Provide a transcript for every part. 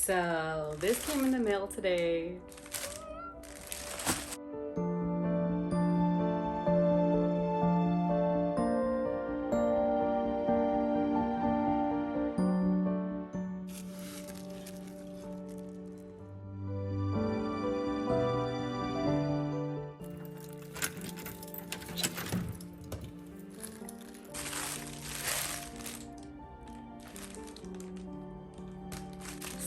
So this came in the mail today.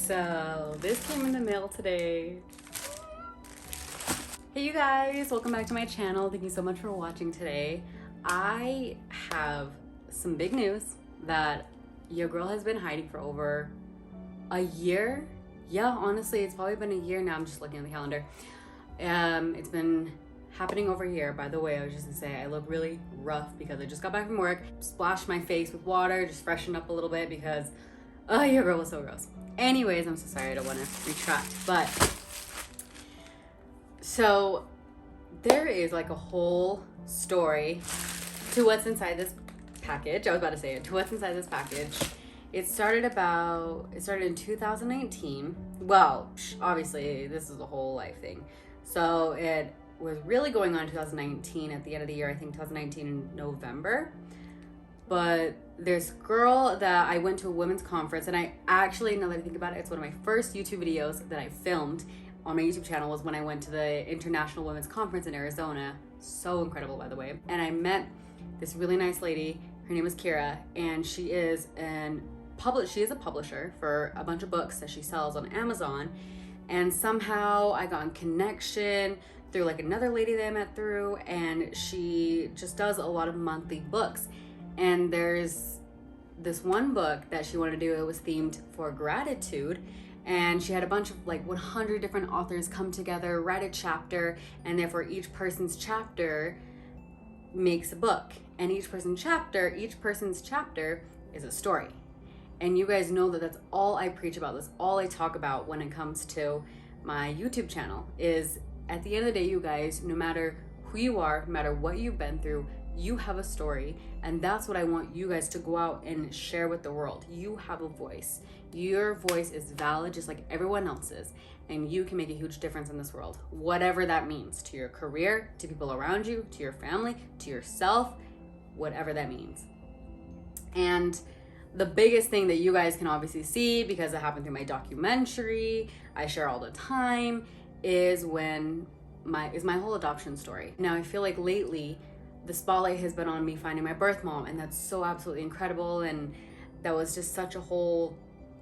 So this came in the mail today. Hey you guys, welcome back to my channel. Thank you so much for watching today. I have some big news that your girl has been hiding for over a year. Yeah, honestly, it's probably been a year now. I'm just looking at the calendar. It's been happening over here. By the way, I was just gonna say I look really rough because I just got back from work, splashed my face with water, just freshened up a little bit because your girl was so gross. Anyways, I'm so sorry, I don't want to retract, but so there is like a whole story to what's inside this package. I was about to say it, to what's inside this package. It started in 2019. Well, obviously this is a whole life thing. So it was really going on in 2019 at the end of the year, I think 2019 in November. But this girl that I went to a women's conference, and I actually, now that I think about it, it's one of my first YouTube videos that I filmed on my YouTube channel was when I went to the International Women's Conference in Arizona. So incredible, by the way. And I met this really nice lady. Her name is Kira, and she is a publisher for a bunch of books that she sells on Amazon. And somehow I got in connection through like another lady that I met through, and she just does a lot of monthly books. And there's this one book that she wanted to do. It was themed for gratitude. And she had a bunch of like 100 different authors come together, write a chapter, and therefore each person's chapter makes a book. And each person's chapter is a story. And you guys know that that's all I preach about. That's all I talk about when it comes to my YouTube channel is at the end of the day, you guys, no matter who you are, no matter what you've been through, you have a story, and that's what I want you guys to go out and share with the world. You have a voice. Your voice is valid just like everyone else's, and you can make a huge difference in this world, whatever that means to your career, to people around you, to your family, to yourself, whatever that means. And the biggest thing that you guys can obviously see, because it happened through my documentary, I share all the time, is my whole adoption story. Now I feel like lately the spotlight has been on me finding my birth mom, and that's so absolutely incredible. And that was just such a whole,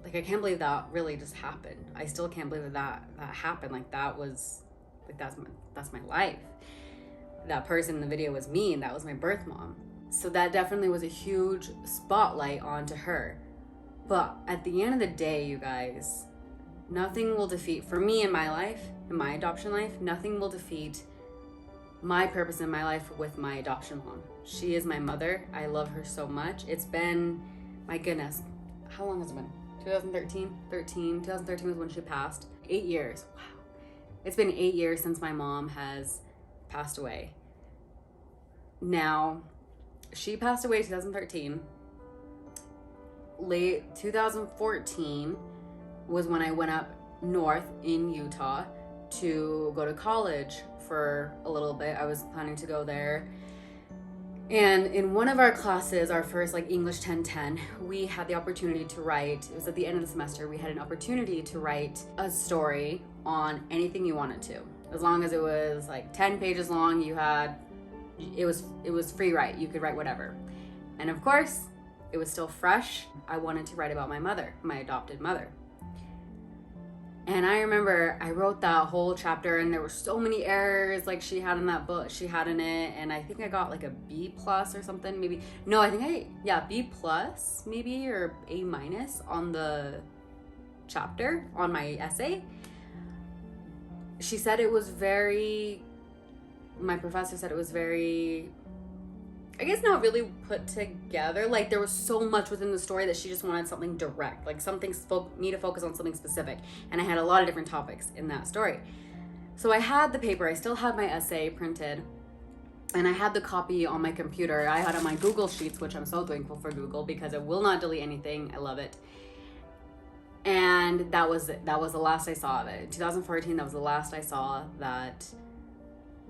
like, I can't believe that really just happened. I still can't believe that happened. Like, that was, like, that's my life. That person in the video was me, and that was my birth mom. So that definitely was a huge spotlight onto her. But at the end of the day, you guys, nothing will defeat, for me in my life, in my adoption life, nothing will defeat my purpose in my life with my adoption mom. She is my mother. I love her so much. It's been, my goodness, how long has it been? 2013 was when she passed. 8 years, wow. It's been 8 years since my mom has passed away. Now, she passed away in 2013. Late 2014 was when I went up north in Utah to go to college for a little bit. I was planning to go there. And in one of our classes, our first like English 1010, we had the opportunity to write, it was at the end of the semester, we had an opportunity to write a story on anything you wanted to. As long as it was like 10 pages long, it was free write. You could write whatever. And of course, it was still fresh. I wanted to write about my mother, my adopted mother. And I remember I wrote that whole chapter, and there were so many errors like she had in that book, she had in it. And I think I got like a B+ or something, maybe. No, I think B+ maybe, or A- on the chapter, on my essay. She said it was my professor said it was very, I guess not really put together. Like there was so much within the story that she just wanted something direct, like me to focus on something specific. And I had a lot of different topics in that story. So I had the paper, I still had my essay printed, and I had the copy on my computer. I had it on my Google Sheets, which I'm so thankful for Google because it will not delete anything. I love it. And that was the last I saw of it. In 2014, that was the last I saw that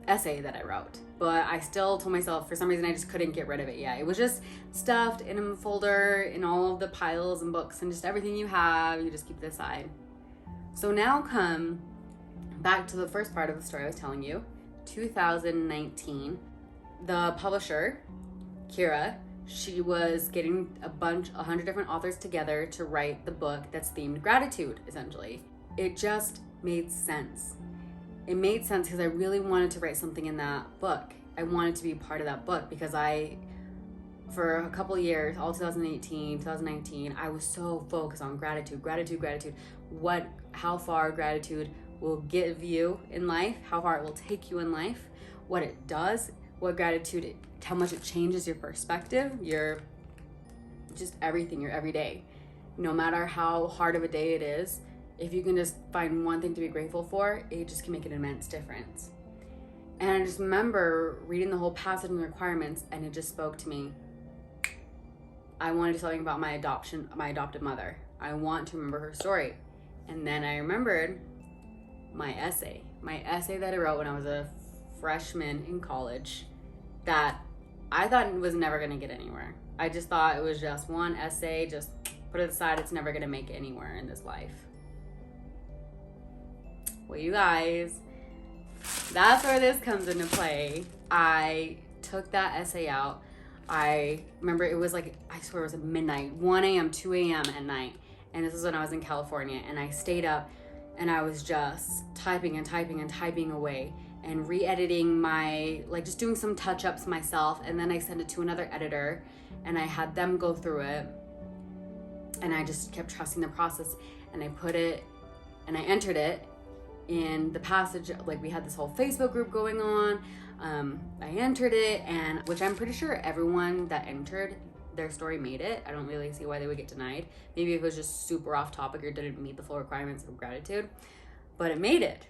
essay that I wrote. But I still told myself, for some reason, I just couldn't get rid of it yet. It was just stuffed in a folder in all of the piles and books and just everything you have, you just keep it aside. So now come back to the first part of the story I was telling you. 2019, the publisher, Kira, she was getting 100 different authors together to write the book that's themed gratitude, essentially. It just made sense. It made sense because I really wanted to write something in that book. I wanted to be part of that book because for a couple of years, all 2018, 2019, I was so focused on gratitude. How far gratitude will give you in life, how far it will take you in life, what it does, how much it changes your perspective, just everything, your everyday. No matter how hard of a day it is, if you can just find one thing to be grateful for, it just can make an immense difference. And I just remember reading the whole passage and the requirements, and it just spoke to me. I wanted to do something about my adopted mother. I want to remember her story. And then I remembered my essay that I wrote when I was a freshman in college that I thought it was never going to get anywhere. I just thought it was just one essay, just put it aside, it's never going to make it anywhere in this life. Well, you guys, that's where this comes into play. I took that essay out. I remember it was like, I swear it was at midnight, 1 a.m., 2 a.m. at night. And this was when I was in California. And I stayed up and I was just typing away and re-editing just doing some touch-ups myself. And then I sent it to another editor and I had them go through it. And I just kept trusting the process. And I entered it in the passage, like we had this whole Facebook group going on. I entered it, and which I'm pretty sure everyone that entered their story made it. I don't really see why they would get denied. Maybe if it was just super off topic or didn't meet the full requirements of gratitude, but it made it.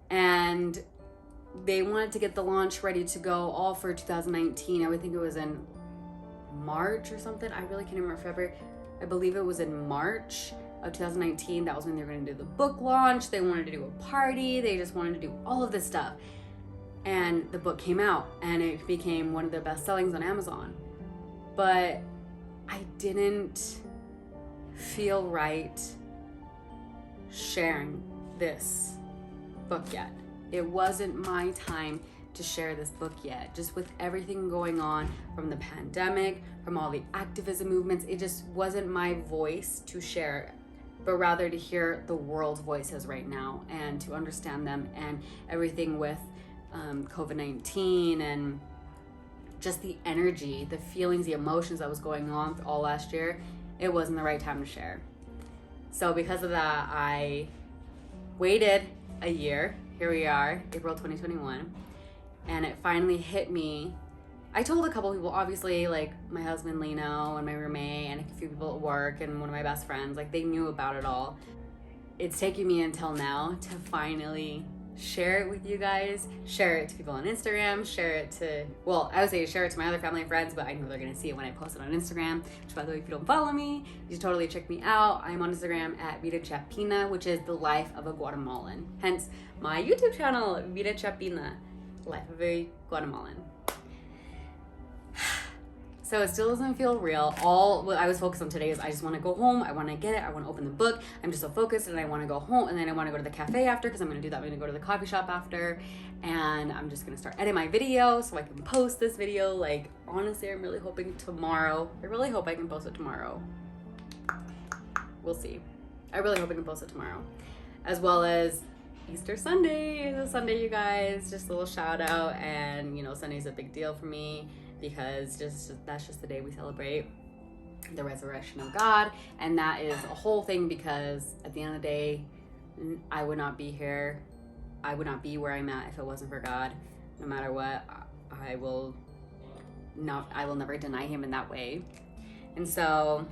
And they wanted to get the launch ready to go all for 2019. I would think it was in March or something. I really can't remember February. I believe it was in March of 2019. That was when they were going to do the book launch. They wanted to do a party. They just wanted to do all of this stuff. And the book came out and it became one of their best sellings on Amazon. But I didn't feel right sharing this book yet. It wasn't my time to share this book yet. Just with everything going on from the pandemic, from all the activism movements, it just wasn't my voice to share, but rather to hear the world's voices right now and to understand them and everything with COVID-19 and just the energy, the feelings, the emotions that was going on all last year. It wasn't the right time to share. So because of that, I waited a year. Here we are, April 2021. And it finally hit me. I told a couple people, obviously, like my husband Lino and my roommate and a few people at work and one of my best friends, like they knew about it all. It's taken me until now to finally share it with you guys, share it to people on Instagram, share it to my other family and friends, but I know they're gonna see it when I post it on Instagram, which by the way, if you don't follow me, you should totally check me out. I'm on Instagram at Vida Chapina, which is the life of a Guatemalan. Hence my YouTube channel, Vida Chapina, life of a Guatemalan. So it still doesn't feel real. All what I was focused on today is I just want to go home. I want to get it. I want to open the book. I'm just so focused and I want to go home and then I want to go to the cafe after because I'm going to do that. I'm going to go to the coffee shop after and I'm just going to start editing my video so I can post this video. Like, honestly, I'm really hoping tomorrow. I really hope I can post it tomorrow. We'll see. I really hope I can post it tomorrow. As well as Easter Sunday is a Sunday, you guys. Just a little shout out. And, you know, Sunday's a big deal for me, because that's just the day we celebrate the resurrection of God. And that is a whole thing, because at the end of the day, I would not be here. I would not be where I'm at if it wasn't for God. No matter what, I will never deny him in that way. And so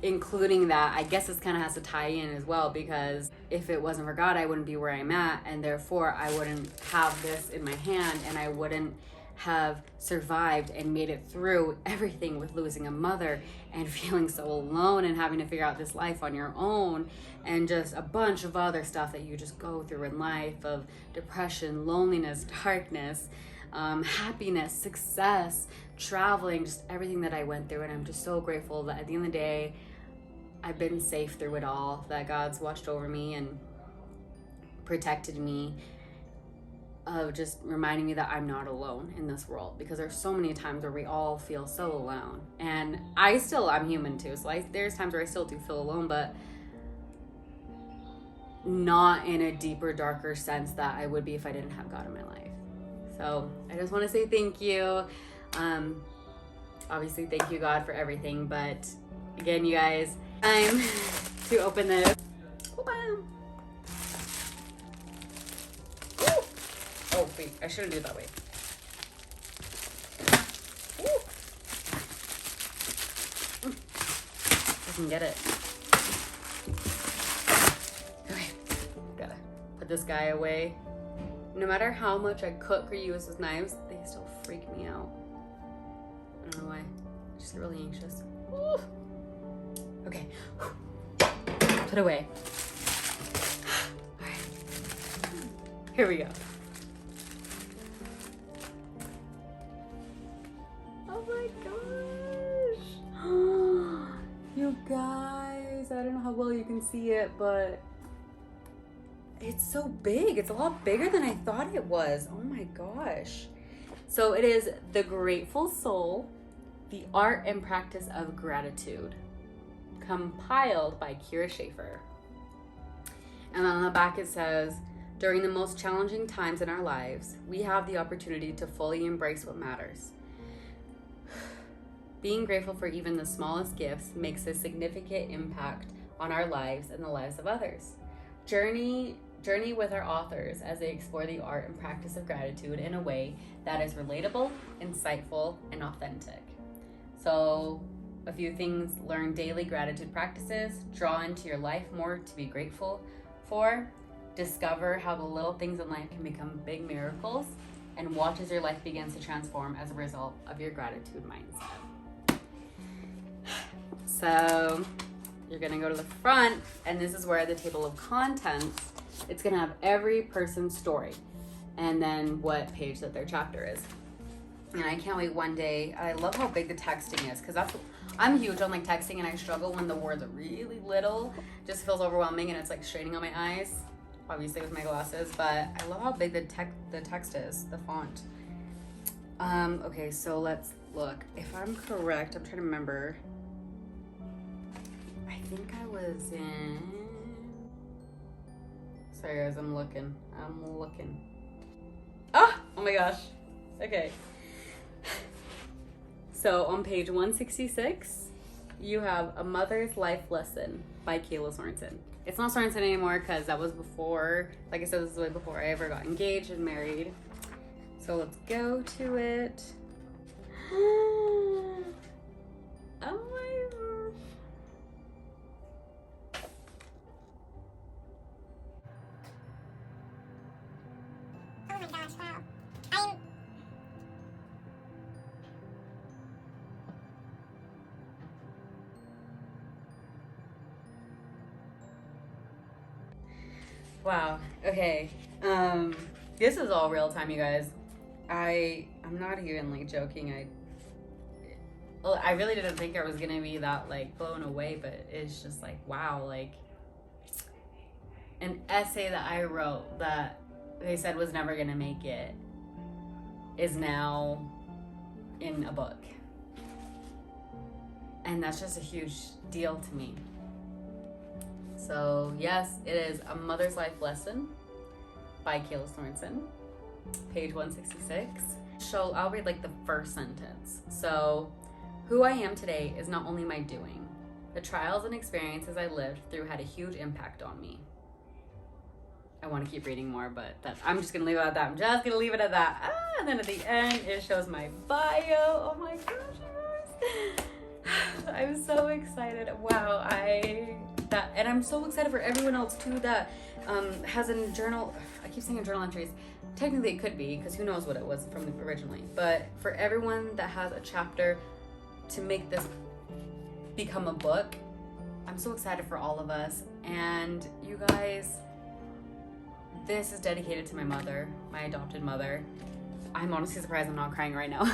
including that, I guess this kind of has to tie in as well, because if it wasn't for God, I wouldn't be where I'm at, and therefore I wouldn't have this in my hand, and I wouldn't have survived and made it through everything with losing a mother and feeling so alone and having to figure out this life on your own, and just a bunch of other stuff that you just go through in life of depression, loneliness, darkness, happiness, success, traveling, just everything that I went through. And I'm just so grateful that at the end of the day, I've been safe through it all, that God's watched over me and protected me, of just reminding me that I'm not alone in this world, because there's so many times where we all feel so alone. And I'm human too, so there's times where I still do feel alone, but not in a deeper, darker sense that I would be if I didn't have God in my life. So I just want to say thank you. Obviously, thank you, God, for everything. But again, you guys, time to open this. Oh, wait, I shouldn't do it that way. I can get it. Okay, gotta put this guy away. No matter how much I cook or use his knives, they still freak me out. I don't know why. I just get really anxious. Ooh. Okay. Put away. All right. Here we go. Oh my gosh. You guys, I don't know how well you can see it, but it's so big. It's a lot bigger than I thought it was. Oh my gosh. So it is The Grateful Soul, The Art and Practice of Gratitude, compiled by Kira Schaefer. And on the back it says, during the most challenging times in our lives, we have the opportunity to fully embrace what matters. Being grateful for even the smallest gifts makes a significant impact on our lives and the lives of others. Journey with our authors as they explore the art and practice of gratitude in a way that is relatable, insightful, and authentic. So, a few things: learn daily gratitude practices, draw into your life more to be grateful for, discover how the little things in life can become big miracles, and watch as your life begins to transform as a result of your gratitude mindset. So, you're gonna go to the front, and this is where the table of contents, it's gonna have every person's story and then what page that their chapter is. And I can't wait one day. I love how big the texting is, because I'm huge on like texting, and I struggle when the words are really little. It just feels overwhelming, and it's like straining on my eyes, obviously with my glasses, but I love how big the text is, the font. Okay, so let's look. If I'm correct, I'm trying to remember. I think I was in... Sorry guys, I'm looking. Oh my gosh. Okay. So on page 166, you have A Mother's Life Lesson by Kayla Sorensen. It's not Sorensen anymore because that was before, like I said, this is way before I ever got engaged and married. So let's go to it. Oh my gosh. Oh my gosh, wow. Wow. Okay. This is all real time, you guys. I'm not even like joking. I really didn't think I was gonna be that like blown away, but it's just like, wow, like an essay that I wrote that they said was never gonna make it is now in a book. And that's just a huge deal to me. So yes, it is A Mother's Life Lesson by Kayla Sorensen, page 166. So I'll read like the first sentence. So, who I am today is not only my doing. The trials and experiences I lived through had a huge impact on me. I want to keep reading more, but I'm just going to leave it at that. And then at the end, it shows my bio. Oh my gosh, you guys. I'm so excited. Wow, that, and I'm so excited for everyone else too that has a journal. I keep saying journal entries. Technically it could be, because who knows what it was from originally, but for everyone that has a chapter to make this become a book, I'm so excited for all of us. And you guys, this is dedicated to my mother, my adopted mother. I'm honestly surprised I'm not crying right now,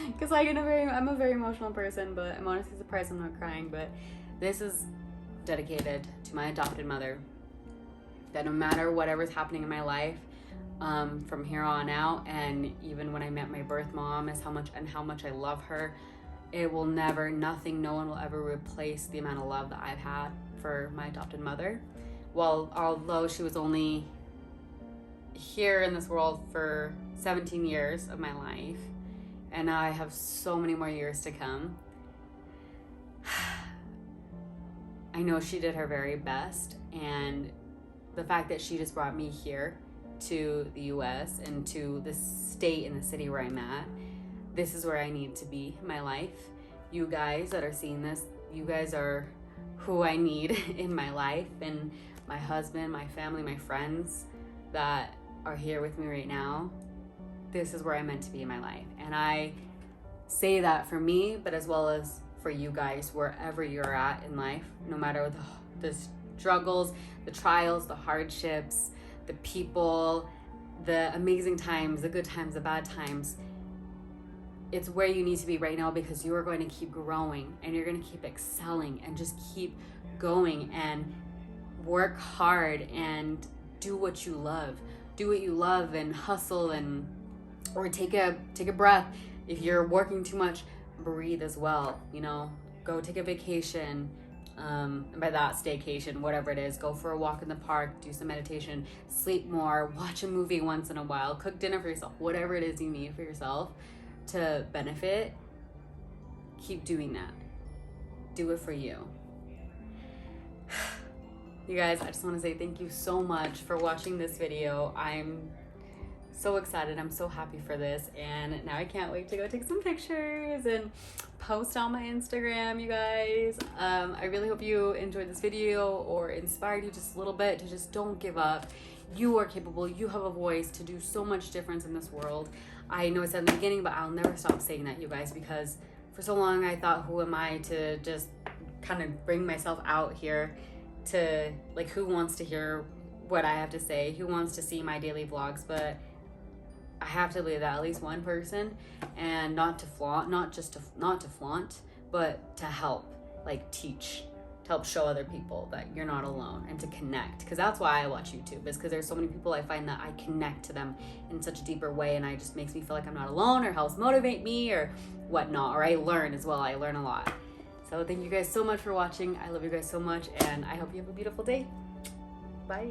because I'm a very emotional person, but I'm honestly surprised I'm not crying. But this is dedicated to my adopted mother, that no matter whatever's happening in my life, from here on out, and even when I met my birth mom, is how much I love her. It will never, nothing, no one will ever replace the amount of love that I've had for my adopted mother. Well, although she was only here in this world for 17 years of my life, and I have so many more years to come. I know she did her very best, and the fact that she just brought me here to the US and to the state and the city where I'm at, this is where I need to be in my life. You guys that are seeing this, you guys are who I need in my life, and my husband, my family, my friends that are here with me right now. This is where I'm meant to be in my life. And I say that for me, but as well as for you guys, wherever you're at in life, no matter the struggles, the trials, the hardships, the people, the amazing times, the good times, the bad times. It's where you need to be right now, because you are going to keep growing and you're going to keep excelling, and just keep going and work hard and do what you love. Do what you love and hustle, and or take a breath. If you're working too much, breathe as well. You know, go take a vacation. And by that, staycation, whatever it is. Go for a walk in the park, do some meditation, sleep more, watch a movie once in a while, cook dinner for yourself, whatever it is you need for yourself to benefit. Keep doing that. Do it for you. You guys, I just want to say thank you so much for watching this video. I'm so excited. I'm so happy for this, and now I can't wait to go take some pictures and post on my Instagram, you guys. I really hope you enjoyed this video or inspired you just a little bit to just don't give up. You are capable. You have a voice to do so much difference in this world. I know I said in the beginning, but I'll never stop saying that, you guys, because for so long I thought, who am I to just kind of bring myself out here to, like, who wants to hear what I have to say? Who wants to see my daily vlogs? But I have to believe that at least one person, and not to flaunt, not to flaunt, but to help, like, teach, to help show other people that you're not alone, and to connect. Because that's why I watch YouTube, is because there's so many people I find that I connect to them in such a deeper way, and it just makes me feel like I'm not alone, or helps motivate me or whatnot, or I learn as well. I learn a lot. So thank you guys so much for watching. I love you guys so much, and I hope you have a beautiful day. Bye.